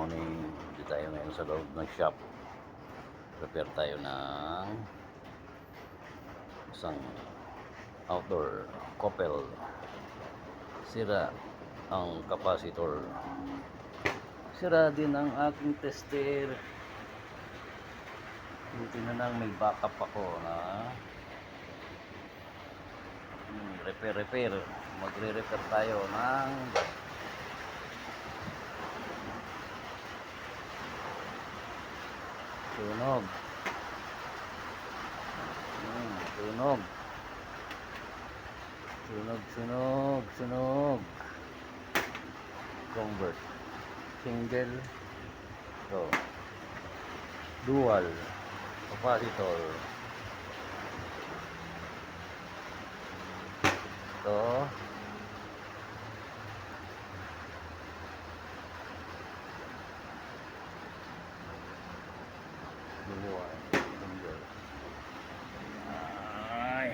morning. Dito tayo ngayon sa loob ng shop. Prepare tayo ng isang outdoor couple. Sira ang capacitor. Sira din ang aking tester. Buti na lang may backup ako na repair. Magre-repair tayo ng tunog. Tunog. Convert. Single. So, dual. Capacitor. Ito. Dual. Single. Ay.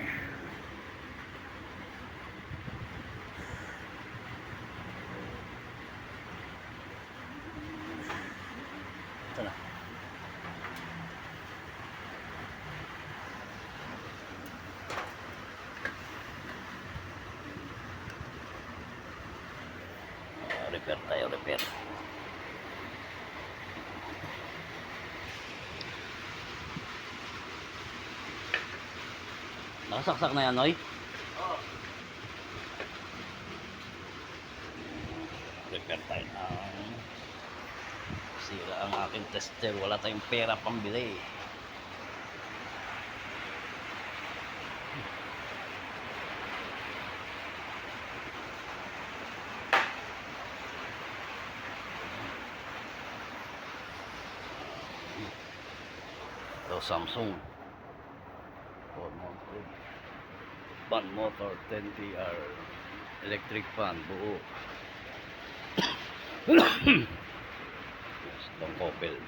Ito na. Repair tayo. Nakasaksak na yan, Noy? Oo. Repair tayo ng sira ang aking tester. Wala tayong pera pambili. Ito Samsung fan motor 10TR electric fan buo. Itong couple.